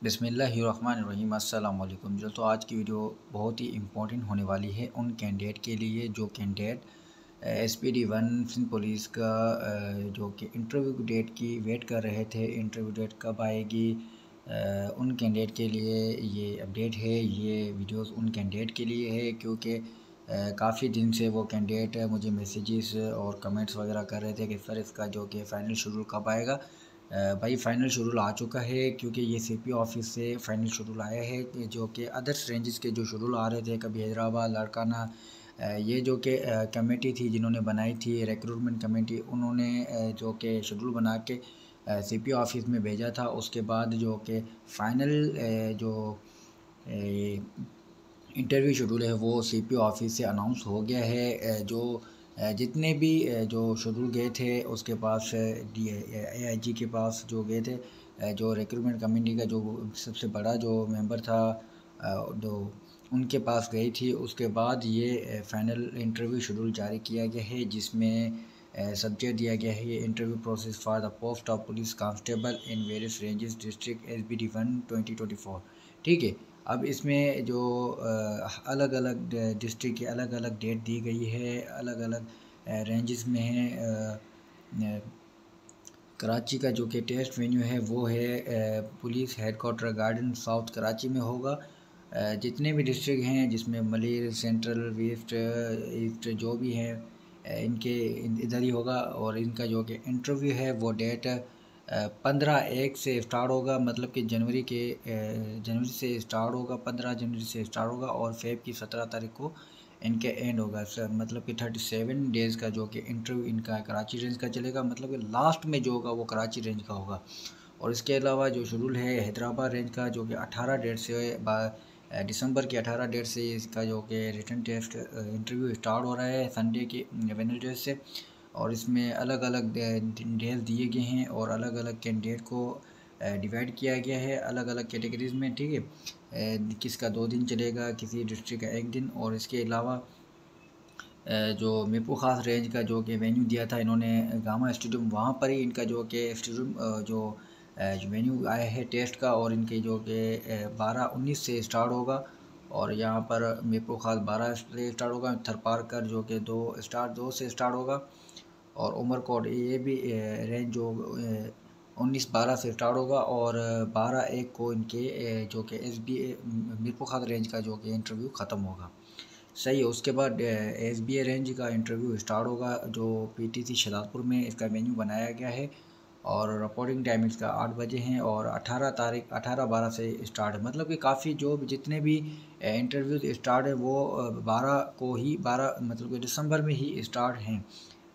बिस्मिल्लाहिर्रहमानिर्रहीम अस्सलाम वालेकुम। जो तो आज की वीडियो बहुत ही इम्पोर्टेंट होने वाली है उन कैंडिडेट के लिए जो कैंडिडेट SPD1 सिंध पुलिस का जो कि इंटरव्यू डेट की वेट कर रहे थे, इंटरव्यू डेट कब आएगी, उन कैंडिडेट के लिए ये अपडेट है। ये वीडियोस उन कैंडिडेट के लिए है क्योंकि काफ़ी दिन से वो कैंडिडेट मुझे मैसेजेस और कमेंट्स वगैरह कर रहे थे कि सर इसका जो कि फ़ाइनल शेड्यूल कब आएगा। भाई फ़ाइनल शेड्यूल आ चुका है क्योंकि ये CP ऑफिस से फ़ाइनल शेड्यूल आया है कि जो कि अदर्स रेंजेस के जो शेड्यूल आ रहे थे, कभी हैदराबाद, लाड़काना, ये जो कि कमेटी थी जिन्होंने बनाई थी रिक्रूटमेंट कमेटी, उन्होंने जो कि शेड्यूल बना के CP ऑफिस में भेजा था। उसके बाद जो कि फ़ाइनल जो इंटरव्यू शेड्यूल है वो CP ऑफिस से अनाउंस हो गया है। जो जितने भी जो शेड्यूल गए थे उसके पास AIG के पास जो गए थे, जो रिक्रूटमेंट कमेटी का जो सबसे बड़ा जो मेंबर था, जो उनके पास गई थी। उसके बाद ये फाइनल इंटरव्यू शेड्यूल जारी किया गया है जिसमें सब्जेक्ट दिया गया है ये interview process for the post of police constable in various ranges district SPD1 2024। ठीक है। अब इसमें जो अलग अलग डिस्ट्रिक्ट की अलग अलग डेट दी गई है, अलग अलग रेंजेस में है। कराची का जो कि टेस्ट वेन्यू है वो है police headquarter garden south Karachi में होगा। जितने भी डिस्ट्रिक्ट हैं जिसमें मलिर, सेंट्रल, वेस्ट, ईस्ट जो भी हैं इनके इधर ही होगा। और इनका जो कि इंटरव्यू है वो डेट 15/1 से स्टार्ट होगा, मतलब कि जनवरी से स्टार्ट होगा, 15 जनवरी से स्टार्ट होगा और फेब की 17 तारीख को इनके एंड होगा सर। मतलब कि 37 डेज़ का जो कि इंटरव्यू इनका कराची रेंज का चलेगा, मतलब कि लास्ट में जो होगा वो कराची रेंज का होगा। और इसके अलावा जो शेड्यूल है हैदराबाद रेंज का जो कि 18 डेट से दिसंबर की 18 डेट से इसका जो कि रिटन टेस्ट इंटरव्यू स्टार्ट हो रहा है संडे की वेडनेसडे से। और इसमें अलग अलग डेज दिए गए हैं और अलग अलग कैंडिडेट को डिवाइड किया गया है अलग अलग कैटेगरीज में। ठीक है। किसका 2 दिन चलेगा, किसी डिस्ट्रिक्ट का 1 दिन। और इसके अलावा जो मीरपुर ख़ास रेंज का जो कि वेन्यू दिया था इन्होंने गामा स्टेडियम, वहाँ पर ही इनका जो कि स्टेडियम जो वेन्यू आया है टेस्ट का। और इनके जो कि 12-19 से स्टार्ट होगा और यहाँ पर मीरपुर ख़ास 12 से स्टार्ट होगा। थरपारकर जो कि 2 से स्टार्ट होगा। और उमरकोट ये भी रेंज जो 19-12 से स्टार्ट होगा और 12/1 को इनके जो कि SBA मीरपुर ख़ास रेंज का जो कि इंटरव्यू ख़त्म होगा। सही है। उसके बाद SBA रेंज का इंटरव्यू स्टार्ट होगा जो PTC शहजादपुर में इसका वेन्यू बनाया गया है। और रिपोर्टिंग टाइम इसका 8 बजे हैं और 18/12 से स्टार्ट है। मतलब कि काफ़ी जो जितने भी इंटरव्यू स्टार्ट है वो 12 को ही 12 मतलब कि दिसंबर में ही स्टार्ट हैं,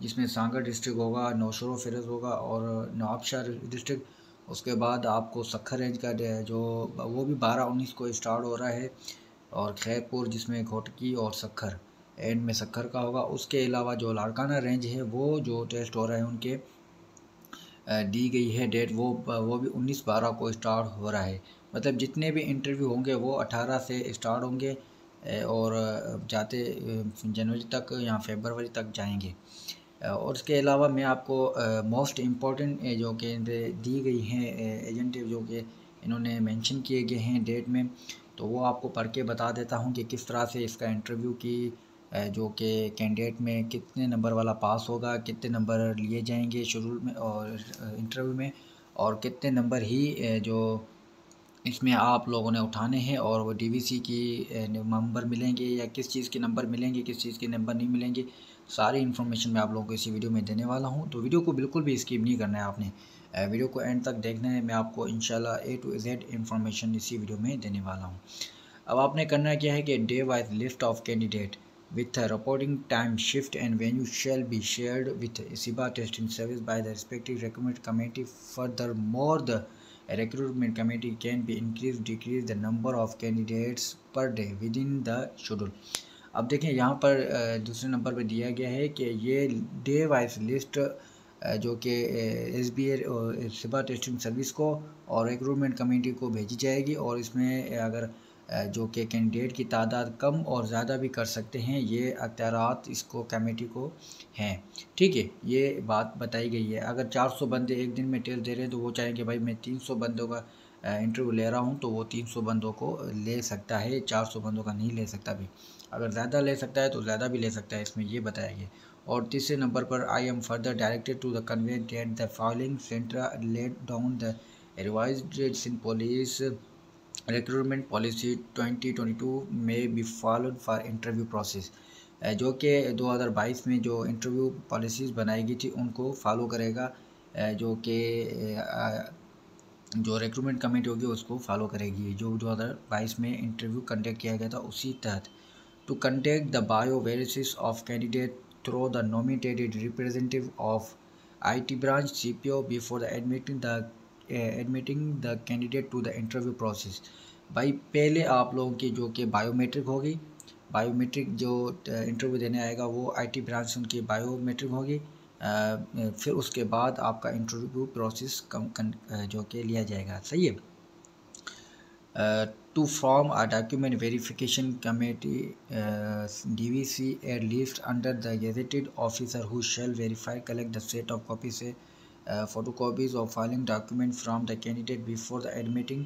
जिसमें सांगड़ डिस्ट्रिक्ट होगा, नौशरो फिरोज होगा और नवाबशहर डिस्ट्रिक्ट। उसके बाद आपको सखर रेंज का जो वो भी 12-19 को स्टार्ट हो रहा है। और खैरपुर जिसमें घोटकी और सखर एंड में सखर का होगा। उसके अलावा जो लाड़काना रेंज है वो जो टेस्ट हो रहे हैं उनके दी गई है डेट वो भी 19/12 को स्टार्ट हो रहा है। मतलब जितने भी इंटरव्यू होंगे वो 18 से स्टार्ट होंगे और जाते जनवरी तक या फरवरी तक जाएंगे। और इसके अलावा मैं आपको मोस्ट इम्पॉर्टेंट जो कि दी गई हैं एजेंट जो कि इन्होंने मेंशन किए गए हैं डेट में, तो वो आपको पढ़ के बता देता हूँ कि किस तरह से इसका इंटरव्यू की जो कि कैंडिडेट में कितने नंबर वाला पास होगा, कितने नंबर लिए जाएंगे शेड्यूल में और इंटरव्यू में, और कितने नंबर ही जो इसमें आप लोगों ने उठाने हैं और वो DVC की नंबर मिलेंगे या किस चीज़ के नंबर मिलेंगे, किस चीज़ के नंबर नहीं मिलेंगे। सारी इन्फॉर्मेशन मैं आप लोगों को इसी वीडियो में देने वाला हूं, तो वीडियो को बिल्कुल भी स्किप नहीं करना है आपने, वीडियो को एंड तक देखना है। मैं आपको इंशाल्लाह A to Z इन्फॉर्मेशन इसी वीडियो में देने वाला हूँ। अब आपने करना क्या है कि day wise list of candidate with a reporting time, shift and venue shall be shared with SIBA testing service by the respective recruitment committee. Furthermore, the recruitment committee can be increased, decrease the number of candidates per day within the schedule. अब देखें यहाँ पर दूसरे number पर दिया गया है कि ये डे वाइज लिस्ट जो कि SBA और सिबा टेस्टिंग सर्विस को और रिक्रूटमेंट कमेटी को भेजी जाएगी। और इसमें अगर जो कि कैंडिडेट की तादाद कम और ज़्यादा भी कर सकते हैं, ये अख्तियारात इसको कमेटी को हैं। ठीक है, ये बात बताई गई है। अगर 400 बंदे एक दिन में टेस्ट दे रहे हैं तो वो चाहेंगे भाई मैं 300 बंदों का इंटरव्यू ले रहा हूँ तो वो 300 बंदों को ले सकता है, 400 बंदों का नहीं ले सकता भी। अगर ज़्यादा ले सकता है तो ज़्यादा भी ले सकता है, इसमें ये बताया गया। और तीसरे नंबर पर I am further directed to the convey that the following centre let down the revised in police recruitment policy 2022 में be followed for interview process, जो कि 2022 में जो इंटरव्यू पॉलिसीज़ बनाई गई थी उनको फॉलो करेगा, जो कि जो रिक्रूटमेंट कमेटी होगी उसको फॉलो करेगी, जो 2022 में इंटरव्यू कंडक्ट किया गया था उसी तहत। टू कंडक्ट द बायो वेरिसिस of candidate through the nominated representative of IT branch CPO before the admitting the candidate to the interview process. भाई पहले आप लोगों की जो कि बायोमेट्रिक होगी, बायोमेट्रिक जो इंटरव्यू देने आएगा वो IT ब्रांच से उनकी बायोमेट्रिक होगी, फिर उसके बाद आपका इंटरव्यू प्रोसेस जो कि लिया जाएगा। सही है। To form a document verification committee DVC at least under the gazetted officer who shall verify collect the set of copy से photo copies of filing document from the candidate before the admitting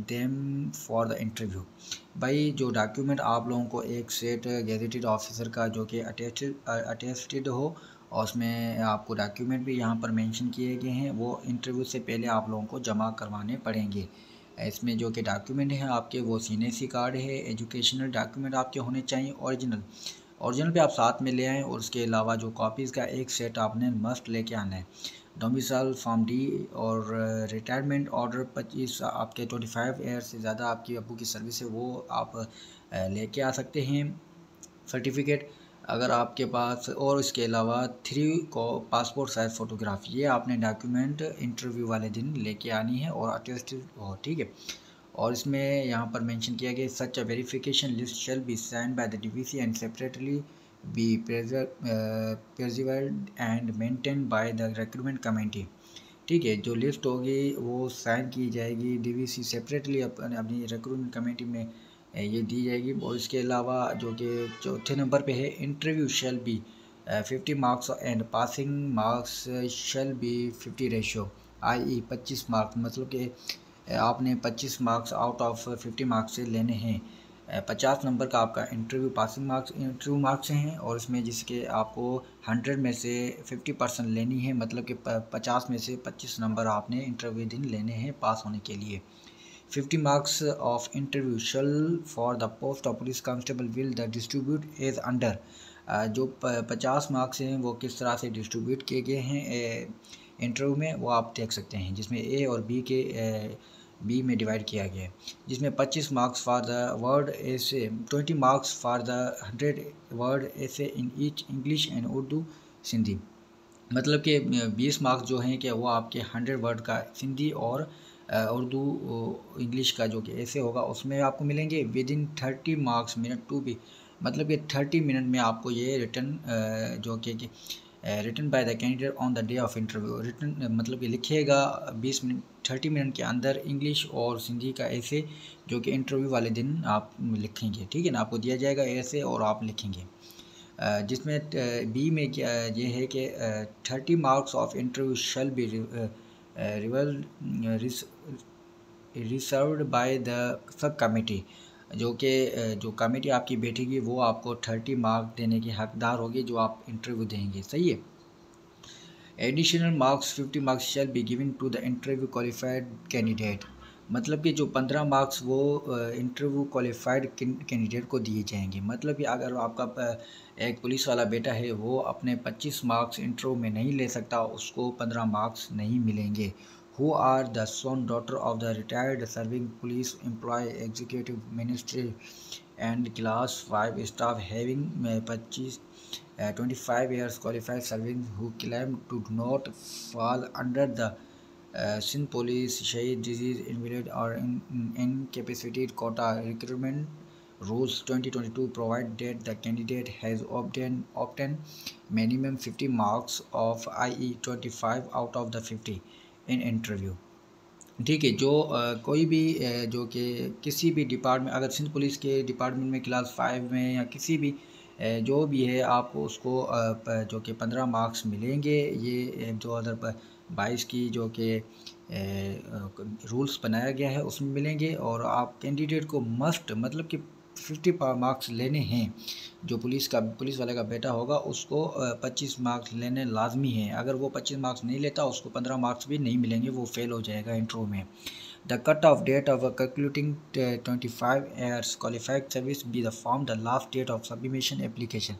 them for the interview. भाई जो document आप लोगों को एक set gazetted officer का जो कि अटेस्टेड हो और उसमें आपको डॉक्यूमेंट भी यहाँ पर मेंशन किए गए हैं, वो इंटरव्यू से पहले आप लोगों को जमा करवाने पड़ेंगे। इसमें जो कि डॉक्यूमेंट हैं आपके वो CNSE कार्ड है, एजुकेशनल डॉक्यूमेंट आपके होने चाहिए ओरिजिनल पे आप साथ में ले आएँ, और उसके अलावा जो कॉपीज़ का एक सेट आपने मस्ट लेके आना है। डोमिसाइल फॉर्म D और रिटायरमेंट ऑर्डर 25 आपके 25 ईयर से ज़्यादा आपकी अब्बू की सर्विस है वो आप लेके आ सकते हैं सर्टिफिकेट अगर आपके पास, और इसके अलावा 3 को पासपोर्ट साइज फ़ोटोग्राफ, ये आपने डॉक्यूमेंट इंटरव्यू वाले दिन लेके आनी है और अटेस्टेड हो। ठीक है। और इसमें यहाँ पर मेंशन किया गया such a verification list shall be signed by the DVC and separately be preserved and maintain by the recruitment committee. ठीक है। जो लिस्ट होगी वो साइन की जाएगी DVC सेपरेटली अपनी रिक्रूटमेंट कमेटी में ये दी जाएगी। और इसके अलावा जो कि चौथे नंबर पे है interview shall be 50 marks and passing marks shall be 50 ratio i.e. 25 marks, मतलब कि आपने 25 मार्क्स आउट ऑफ 50 मार्क्स से लेने हैं। 50 नंबर का आपका interview passing marks interview marks हैं, और इसमें जिसके आपको 100 में से 50% लेनी है, मतलब कि 50 में से 25 नंबर आपने इंटरव्यू दिन लेने हैं पास होने के लिए। 50 marks of interview shall for the post of police constable will the distribute as under। जो 50 मार्क्स हैं वो किस तरह से डिस्ट्रीब्यूट किए गए हैं इंटरव्यू में वो आप देख सकते हैं, जिसमें A और B में डिवाइड किया गया है, जिसमें 25 मार्क्स फॉर द वर्ड ऐसे, 20 मार्क्स फॉर द 100 वर्ड ऐसे in each English and Urdu Sindhi. मतलब कि 20 मार्क्स जो हैं कि वो आपके 100 वर्ड का सिंधी और उर्दू इंग्लिश का जो कि ऐसे होगा उसमें आपको मिलेंगे within 30 marks minute to be, मतलब कि 30 मिनट में आपको ये रिटर्न जो कि return by the candidate on the day of interview, return मतलब कि लिखिएगा 20 मिनट 30 मिनट के अंदर इंग्लिश और सिंधी का ऐसे, जो कि इंटरव्यू वाले दिन आप लिखेंगे। ठीक है ना, आपको दिया जाएगा ऐसे और आप लिखेंगे। जिसमें B में क्या ये है कि 30 marks of interview shall be reserved by the sub committee, जो कि जो कमेटी आपकी बैठेगी वो आपको 30 मार्क देने की हकदार होगी जो आप इंटरव्यू देंगे। सही है। Additional marks 50 marks shall be given to the interview qualified candidate, मतलब कि जो 15 मार्क्स वो इंटरव्यू क्वालिफाइड कैंडिडेट को दिए जाएंगे। मतलब कि अगर आपका एक पुलिस वाला बेटा है वो अपने 25 मार्क्स इंटरव्यू में नहीं ले सकता, उसको 15 मार्क्स नहीं मिलेंगे। Who are the son daughter of the retired serving police employ executive ministry and class 5 staff having 25 years qualified serving who claim to do not fall under the Sindh Police Shahid Disease Invalid or Incapacitated Quota Recruitment Rules 2022 provide that the candidate has obtained minimum 50 marks of i.e. 25 out of the 50 in interview। ठीक है। जो कोई भी जो कि किसी भी department, अगर सिंध पुलिस के डिपार्टमेंट में क्लास 5 में या किसी भी जो भी है आपको उसको जो कि 15 मार्क्स मिलेंगे। ये 2022 की जो कि रूल्स बनाया गया है उसमें मिलेंगे। और आप कैंडिडेट को मस्ट मतलब कि 50 मार्क्स लेने हैं। जो पुलिस वाले का बेटा होगा उसको 25 मार्क्स लेने लाजमी है। अगर वो 25 मार्क्स नहीं लेता उसको 15 मार्क्स भी नहीं मिलेंगे, वो फेल हो जाएगा इंटरव्यू में। The cut off date of calculating 25 years qualified service be the form the last date of submission application.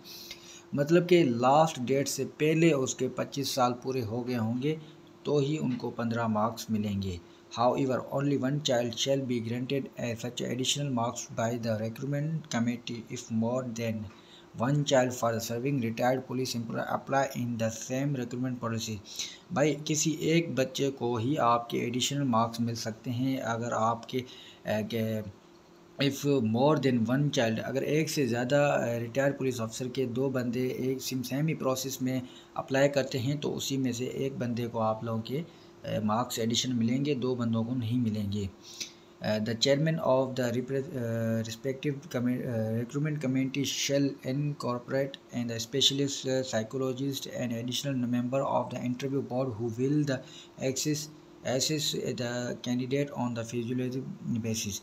मतलब कि लास्ट डेट से पहले उसके 25 साल पूरे हो गए होंगे तो ही उनको 15 मार्क्स मिलेंगे। However, only one child shall be granted such additional marks by the recruitment committee if more than one child for the serving retired police employee apply in the same recruitment policy। भाई किसी एक बच्चे को ही आपके additional marks मिल सकते हैं अगर आपके if more than one child, अगर एक से ज़्यादा रिटायर्ड पुलिस ऑफिसर के दो बंदे एक सेम ही प्रोसेस में अप्लाई करते हैं तो उसी में से एक बंदे को आप लोगों के मार्क्स एडिशन मिलेंगे, दो बंदों को नहीं मिलेंगे। The chairman of the respective recruitment committee shall incorporate and the specialist psychologist and additional member of the interview board who will the assess the candidate on the physiology basis.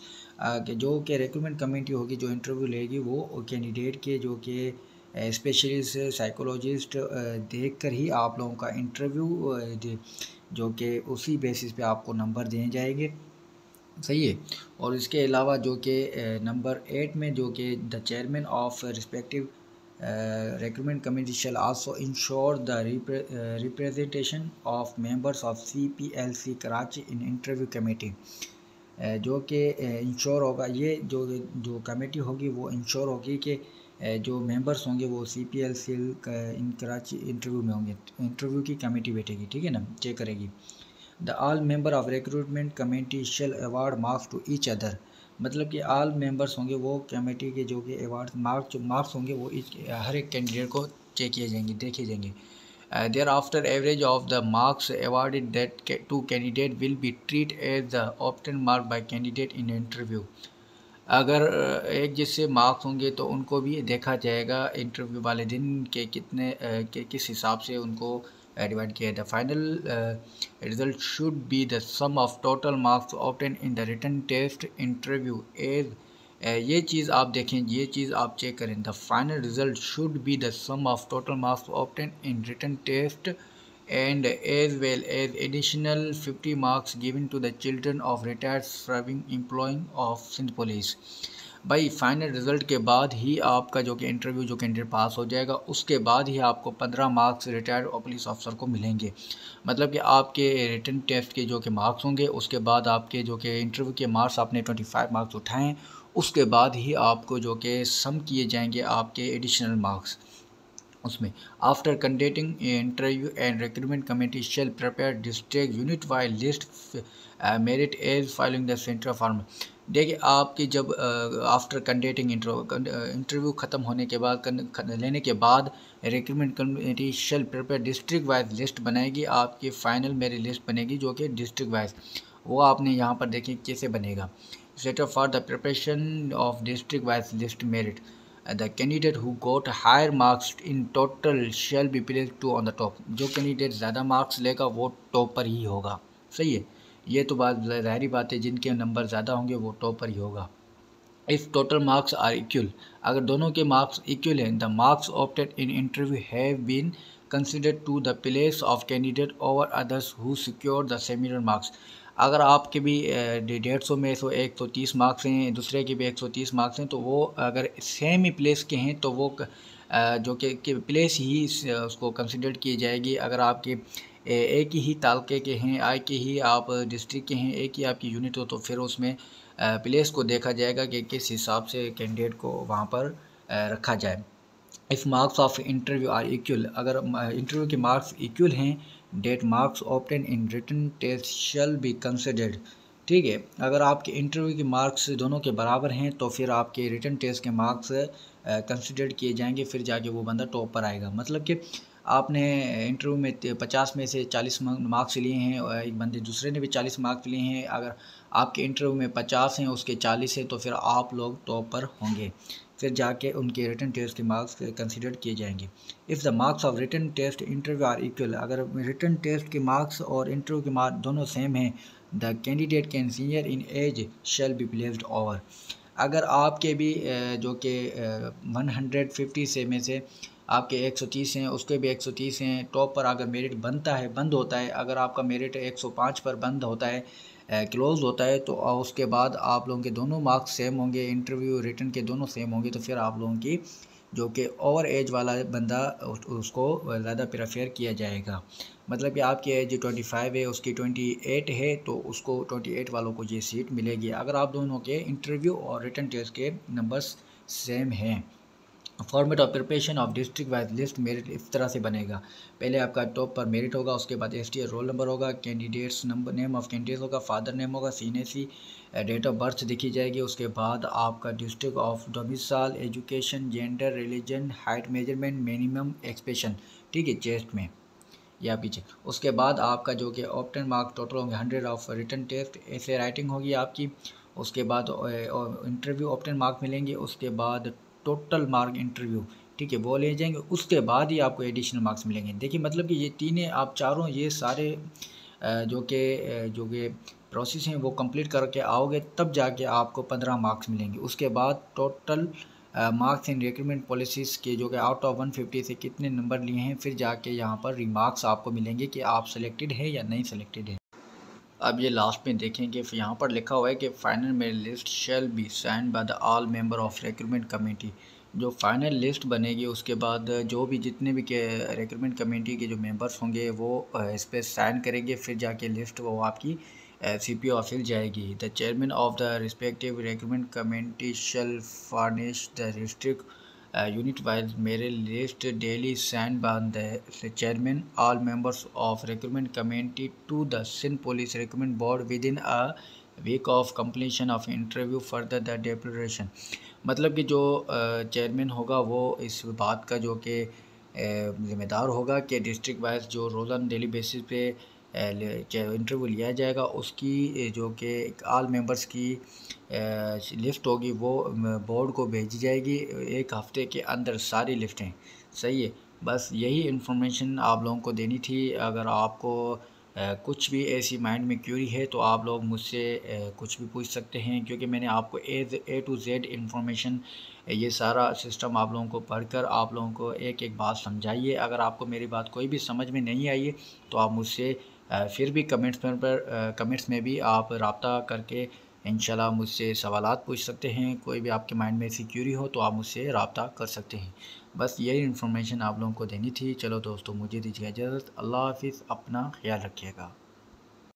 कि जो कि recruitment committee होगी जो interview लेगी वो candidate के जो कि स्पेशलिस्ट साइकोलॉजिस्ट देख कर ही आप लोगों का इंटरव्यू जो कि उसी बेसिस पे आपको नंबर दिए जाएंगे। सही है। और इसके अलावा जो कि नंबर 8 में जो कि the chairman of respective recruitment committee shall also ensure the representation of members of CPLC Karachi in interview committee। जो कि इंश्योर होगा, ये जो कमेटी होगी वो इंश्योर होगी कि जो मेंबर्स होंगे वो CPLC इन कराची इंटरव्यू में होंगे। इंटरव्यू की कमेटी बैठेगी, ठीक है ना, चेक करेगी। The all member of recruitment committee shall award marks to each other. मतलब कि ऑल मेंबर्स होंगे वो कमेटी के जो कि अवार्ड मार्क्स होंगे वो हर एक कैंडिडेट को चेक किए जाएंगे, देखे जाएंगे। Thereafter average of the marks awarded that to candidate will be treat as the obtain mark by candidate in interview. अगर एक जैसे मार्क्स होंगे तो उनको भी देखा जाएगा इंटरव्यू वाले दिन के कितने किस हिसाब से उनको डिवाइड किया। The final result should be the sum of total marks obtain in the written test interview as. ये चीज़ आप देखें, ये चीज़ आप चेक करें। The final result should be the sum of total marks obtain in written test and as well as additional 50 marks given to the children of retired serving employee of Sindh Police। भाई final result के बाद ही आपका जो कि interview जो candidate pass हो जाएगा उसके बाद ही आपको 15 मार्क्स रिटायर्ड पुलिस ऑफिसर को मिलेंगे। मतलब कि आपके रिटन टेस्ट के जो कि मार्क्स होंगे उसके बाद आपके जो कि इंटरव्यू के मार्क्स आपने 25 मार्क्स उठाएँ उसके बाद ही आपको जो कि सम किए जाएंगे आपके एडिशनल मार्क्स उसमें। After conducting interview and recruitment committee shall prepare district unit wise list merit as filing the centre form. देखिए आपकी जब आफ्टर कंडक्टिंग इंटरव्यू ख़त्म होने के बाद लेने के बाद recruitment committee shall prepare district wise list बनाएगी। आपकी फ़ाइनल मेरिट लिस्ट बनेगी जो कि डिस्ट्रिक्ट वाइज, वो आपने यहाँ पर देखें कैसे बनेगा। Centre for the preparation of district wise list merit the candidate who got higher marks in total shall be placed to on the top। जो कैंडिडेट ज़्यादा मार्क्स लेगा वो टॉप पर ही होगा। सही है, ये तो बात ज़ाहिरी बात है, जिनके नंबर ज़्यादा होंगे वो टॉप पर ही होगा। If total marks are equal, अगर दोनों के मार्क्स इक्वल हैं, the marks opted in interview have been considered to the place of candidate over others who secure the similar marks. अगर आपके भी 150 में 130 मार्क्स हैं, दूसरे के भी 130 मार्क्स हैं, तो वो अगर सेम ही प्लेस के हैं तो वो जो कि प्लेस ही उसको कंसिडर की जाएगी। अगर आपके एक ही तालके के हैं, एक ही आप डिस्ट्रिक्ट के हैं, एक ही आपकी यूनिट हो, तो फिर उसमें प्लेस को देखा जाएगा कि किस हिसाब से कैंडिडेट को वहाँ पर रखा जाए। If marks of interview are equal, अगर इंटरव्यू के मार्क्स इक्वल हैं, that marks obtain in written test shall be considered. ठीक है, अगर आपके इंटरव्यू के मार्क्स दोनों के बराबर हैं तो फिर आपके रिटन टेस्ट के मार्क्स कंसिडर किए जाएंगे, फिर जाके वो बंदा टॉप पर आएगा। मतलब कि आपने इंटरव्यू में 50 में से 40 मार्क्स लिए हैं और एक बंदे दूसरे ने भी 40 मार्क्स लिए हैं, अगर आपके इंटरव्यू में 50 हैं उसके 40 हैं तो फिर आप लोग टॉप पर होंगे। फिर जाके उनके रिटन टेस्ट के मार्क्स कंसिडर किए जाएंगे। If the marks of written test interview are equal, अगर रिटन टेस्ट के मार्क्स और इंटरव्यू के मार्क्स दोनों सेम हैं, the candidate can senior in age shall be placed over. अगर आपके भी जो कि 150 से में से आपके 130 हैं, उसके भी 130 हैं, टॉप पर अगर मेरिट बंद होता है, अगर आपका मेरिट 105 पर बंद होता है, क्लोज होता है, तो उसके बाद आप लोगों के दोनों मार्क्स सेम होंगे, इंटरव्यू रिटन के दोनों सेम होंगे, तो फिर आप लोगों की जो कि ओवर एज वाला बंदा उसको ज़्यादा प्रेफर किया जाएगा। मतलब कि आपकी एज 25 है, उसकी 28 है, तो उसको 28 वालों को ये सीट मिलेगी अगर आप दोनों के इंटरव्यू और रिटन टेस्ट के नंबर्स सेम हैं। Format of preparation of district wise list merit इस तरह से बनेगा। पहले आपका टॉप पर मेरिट होगा, उसके बाद STR रोल नंबर होगा, candidates number, name of candidate होगा, फादर नेम होगा, CNAC, डेट ऑफ बर्थ दिखी जाएगी। उसके बाद आपका district of domicile, education, gender, religion, height measurement, minimum expression, ठीक है, चेस्ट में या पीछे। उसके बाद आपका जो कि ऑप्टेन मार्क्स टोटल होंगे 100 ऑफ रिटन टेस्ट, ऐसे राइटिंग होगी आपकी। उसके बाद इंटरव्यू ऑप्टेन मार्क मिलेंगे, उसके बाद टोटल मार्क इंटरव्यू, ठीक है, वो ले जाएंगे, उसके बाद ही आपको एडिशनल मार्क्स मिलेंगे। देखिए मतलब कि ये तीनों आप चारों ये सारे जो कि प्रोसेस हैं वो कंप्लीट करके आओगे, तब जाके आपको 15 मार्क्स मिलेंगे। उसके बाद total marks in recruitment policies के जो कि आउट ऑफ 150 से कितने नंबर लिए हैं, फिर जाके यहाँ पर रिमार्क्स आपको मिलेंगे कि आप सेलेक्टेड है या नहीं सेलेक्टेड है। अब ये लास्ट में देखेंगे, फिर यहाँ पर लिखा हुआ है कि final merit list shall be sign by the all member of recruitment committee. जो फाइनल लिस्ट बनेगी उसके बाद जो भी जितने भी के रिक्रूटमेंट कमेटी के जो मेंबर्स होंगे वो इस पर साइन करेंगे, फिर जाके लिस्ट वो आपकी CPO ऑफिस जाएगी। The chairman of the respective recruitment committee shell furnish the district unit wise merit list daily signed by the chairman, all members of recruitment committee to the Sindh Police Recruitment Board within a week of completion of interview further the declaration। मतलब कि जो chairman होगा वो इस बात का जो कि ज़िम्मेदार होगा कि डिस्ट्रिक्ट वाइज जो रोज़ाना डेली बेसिस पे इंटरव्यू लिया जाएगा, उसकी जो कि ऑल मेंबर्स की लिस्ट होगी वो बोर्ड को भेजी जाएगी 1 हफ्ते के अंदर, सारी लिस्टें। सही है, बस यही इन्फॉर्मेशन आप लोगों को देनी थी। अगर आपको कुछ भी ऐसी माइंड में क्यूरी है तो आप लोग मुझसे कुछ भी पूछ सकते हैं, क्योंकि मैंने आपको A to Z इन्फॉर्मेशन, ये सारा सिस्टम आप लोगों को पढ़कर आप लोगों को एक एक बात समझाई है। अगर आपको मेरी बात कोई भी समझ में नहीं आई है तो आप मुझसे फिर भी कमेंट्स में भी आप रब्ता करके इंशाल्लाह मुझसे सवालात पूछ सकते हैं। कोई भी आपके माइंड में ऐसी क्यूरी हो तो आप मुझसे रब्ता कर सकते हैं। बस यही इन्फॉर्मेशन आप लोगों को देनी थी। चलो दोस्तों, मुझे दीजिए इजाज़त। अल्लाह हाफिज़, अपना ख्याल रखिएगा।